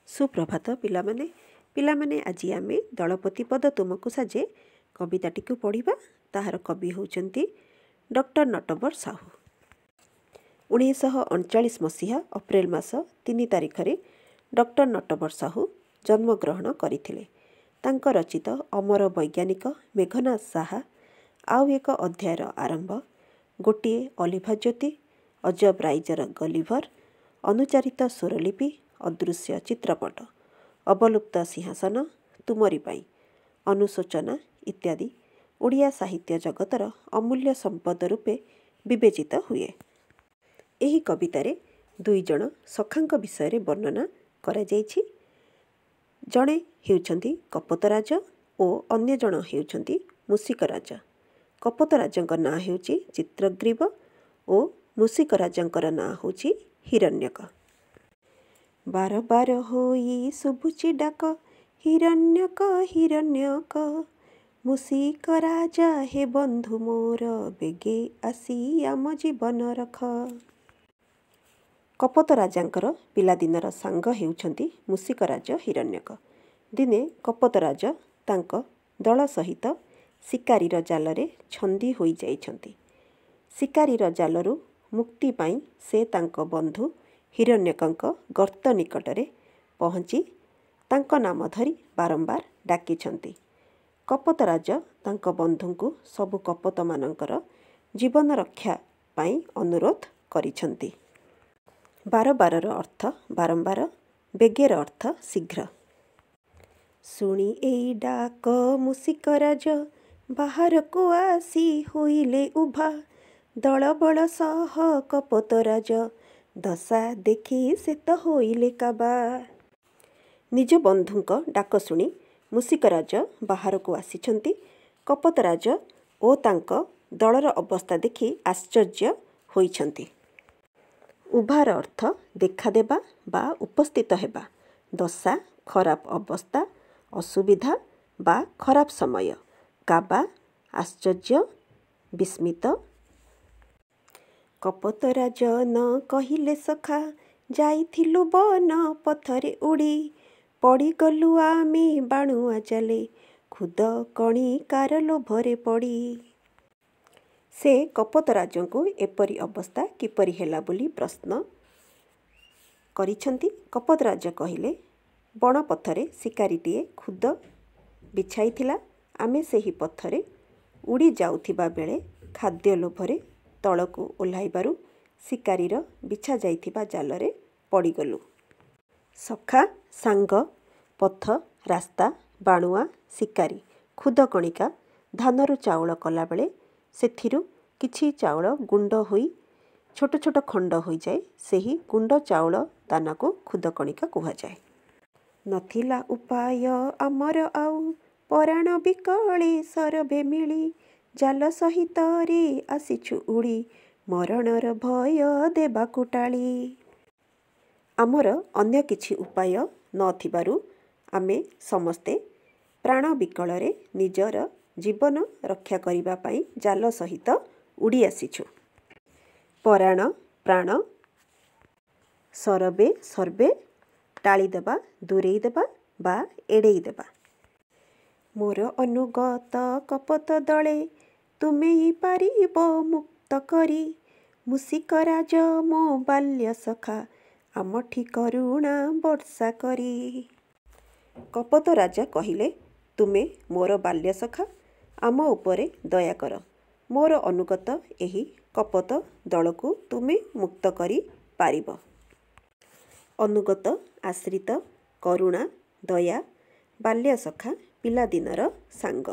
सुप्रभात पिलामाने पिलामाने आज आम दलपति पद तुमको साजे कविताटी को पढ़ा। ताहार कवि होउचंती डॉक्टर नटवर साहू। 1939 मसीहा अप्रैल मास 3 तारिख रे डॉक्टर नटवर साहू जन्मग्रहण करथिले। तांक रचित अमर वैज्ञानिक मेघनाथ साहा आउ एक अध्यायर आरंभ, गोटे अलिभा ज्योति, अजब राइजर गलिभर, अनुचारित स्वरलिपि, अदृश्य चित्रपट, अवलुप्त सिंहासन, तुमरी पाई, अनुशोचना इत्यादि ओडिया साहित्य जगतर अमूल्य संपद रूपे विवेचित हुए। एही कवितारे दुई जण सखांक विषय वर्णना करा जाइछि। जणे हेउछन्ति कपतराज ओ अन्य जण हेउछन्ति मूषिकराज। कपतराजଙ୍କ नाँ हेउछि चित्रग्रीव ओ मूषिकराजଙ୍କର नाँ होछि हिरण्यक। बार बार होई शुभुचि डाक, हिरण्यक हिरण्यक, मूषिकराजा हे बंधु मोर, बेगे आसी आम जीवन रख। कपतराजांकर पिलादिनर सांग हेउछन्ति मूषिकराज हिरण्यक। दिने कपतराज तांक दल सहित शिकारीर जालरे छंदी होई जाइछन्ति। शिकारीर जालरू मुक्ति पाई से तांक बंधु हिरण्यकଙ୍କ गर्त निकटरे पहुँची तांक नाम धरी बारंबार डाकिछन्ति। कपतराज तांक बंधुଙ୍କୁ सबु कपत मानकर जीवन रक्षा पाई अनुरोध करिछन्ति। बार बारर अर्थ बारंबार, बेगेर अर्थ शीघ्र। सुनी एई डाक मूषिकराज, बाहर को आसी होइले उभा, दल बल सह कपतराज, दशा देखी से तो होइले काबा। निज बंधुଙ୍କ डाक शुणी मूषिकराज बाहर को आसिछन्ति। कपतराज ओ तांक दलर अवस्था देखि आश्चर्य होइछन्ति। उभार अर्थ देखा देबा बा उपस्थित हेबा, दशा खराब अवस्था, असुविधा बा खराब समय, काबा आश्चर्य विस्मित। कपतराज न कहिले सखा, जाइथिलु बन पथरे उड़ी, पड़ी गलु आमे बाणुआ जाले, खुद कणिकार लोभरे पड़ी। से कपतराजଙ୍କୁ एपरी अवस्था किपरि हेला बोली प्रश्न करिछन्ति। कपतराज कहिले, बण पथरे शिकारीटीए खुद बिछाइथिला, आमे सेही पथरे उड़ी जाउथिबा बेले खाद्य लोभरे तळକୁ ओह्लाइबारु शिकारीर बिछा जाइथिबा जालरे पड़ीगलु। सखा सांग, पथ, रास्ता, बाणुआ, शिकारी, खुद कणिका, धानरू चाउल कला बेले सेथिरु किछि चाउल गुंड होई छोट छोट खंड होई जाए, सेही गुंड चाउल दाना को खुद कणिका कुहा जाए। नथिला उपाय आमर आउ, पराण बिकळे सरबे मिली, जाल सहित रे आसिछु उड़ी, मरणर भय देबाकु टाली। आमर अन्य किछि उपाय नथिबारु आमे समस्ते प्राण बिकଳରେ निजर जीवन रक्षा करिबा पाई जाल सहित उड़ी आसिछु। पराण प्राण, सरबे सर्बे, टाली देबा दूरेई देबा बा एड़ेई देबा। मोर अनुगत कपत दले, तुमे पारिब मुक्त करी, मूषिकराज मो बाल्य सखा, आमठी करुणा वर्षा करी। कपत राजा कहिले, तुमे मोर बाल्य सखा, आम उपरे दया कर, मोर अनुगत एही कपत दलକୁ तुमे मुक्त करी पारिब। अनुगत आश्रित, करुणा, दया, बाल्य सखा पिलादिनर सांग।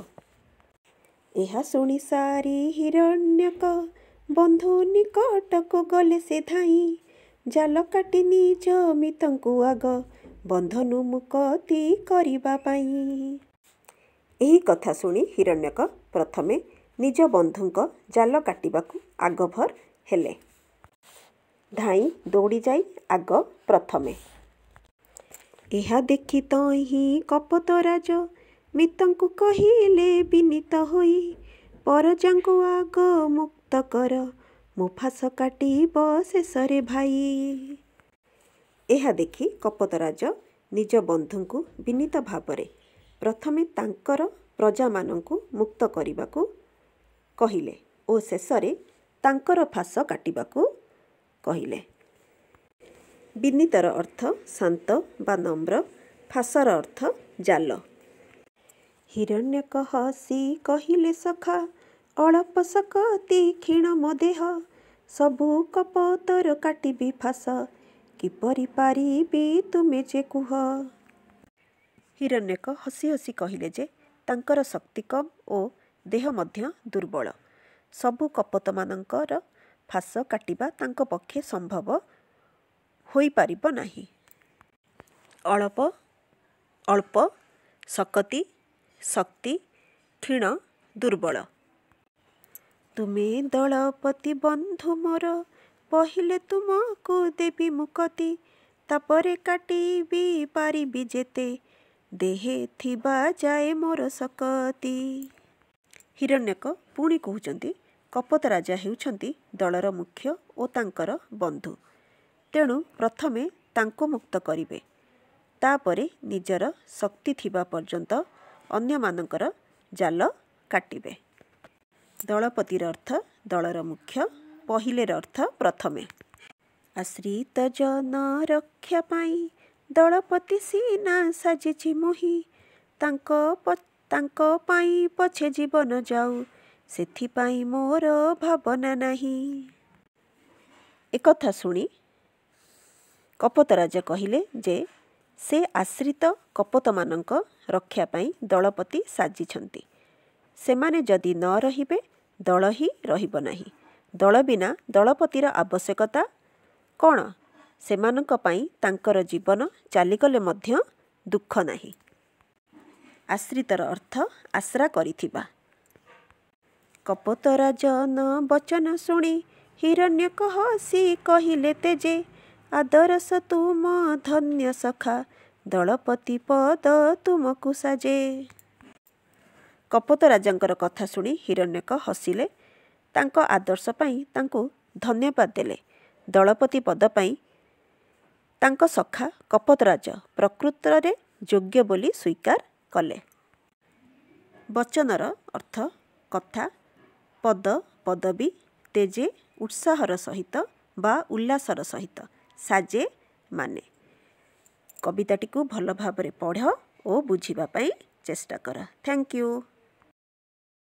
एहा शुणी सारी हिरण्यक, बंधु निकटको गले से धाई, जाल काटी निज मितंकु आग, बंधनु मुक्ति करिबा पाई। एही कथा शुणी हिरण्यक प्रथमे निज बंधुଙ୍କ जाल काटिबाकु आगभर हेले। धाई दौड़ी जाई आग प्रथमे। एहा देखि तहि कपतराज, मितंकु कहिले विनीत होई, परजांकु आग मुक्त कर, मो फास काटिब शेषरे भाई। एहा देखि कपतराज निज बंधुଙ୍କୁ विनीत भावरे प्रथमे तांकर प्रजामानଙ୍କୁ मुक्त करने कहिले ओ शेषरे तांकर फास काटिबाकू कहिले। विनीतर अर्थ शांत बा नम्र, फासर अर्थ जाल। हिरण्यक हसी कहिले सखा अळप सकती क्षीण मो देह सबु कपतर काटिबी फास किपरि पारिबी तुमे जे कुह। हिरण्यक हसी हसी कहिले जे तांकर शक्ति कम ओ देह मध्य दुर्बल, सबु कपतमानंकर फास काटिबा तांको पक्षे संभव होई पारिब नाही। अळप अल्प, सकति शक्ति, क्षीण दुर्बल। तुमे दलपति बंधु मोर पहिले तुमको देवी मुकति तापरे काटिबी पारिबी जेते देहे थिबा जाए मोर सकति। हिरण्यक पुणी कहउचंती कपत राजा हेउछंती दलर मुख्य ओ तांकर बंधु, तेणु प्रथमे तांको मुक्त करिवे, तापरे निजर शक्ति थिबा पर्यंत अन्य मानकर जाल काटिबे। दलपतिर अर्थ दलर मुख्य, पहिलेर अर्थ प्रथमे। आश्रित जन रक्षा पाई दलपति सीना साजिछि मोहि तांको पाई पछे जीवन जाऊ सेथिपाई मोर भावना नाही। एकथा शुणी कपत राजा कहिले जे से आश्रित कपत मानक रक्षा पाई दलपति साजिछंती, सेमाने जदि न रहिबे दल ही रहिब नाही। दल बिना दलपतिर आवश्यकता कौन? सेमानक पाई तांकर जीवन चालीगले मध्य दुख नाही। आश्रितर अर्थ आश्रा करिथिबा। कपत राजन वचन शुणी हिरण्यक हसी कहिले तेजे आदरस तुम धन्य सखा दलपति पद तुमको साजे। कपत राजांकर कथा शुणी हिरण्यक हसिले, तांको आदर्श पाई तांको धन्यवाद देले। दलपति पद पाई तांको सखा कपत राजा प्रकृत रे योग्य बोली स्वीकार कले। वचनर अर्थ कथा, पद पदवी, तेजे उत्साहर सहित बा उल्लासर सहित, साजे माने। कविताटी को भल भाव पढ़ और बुझिबा पाई चेष्टा कर। Thank you.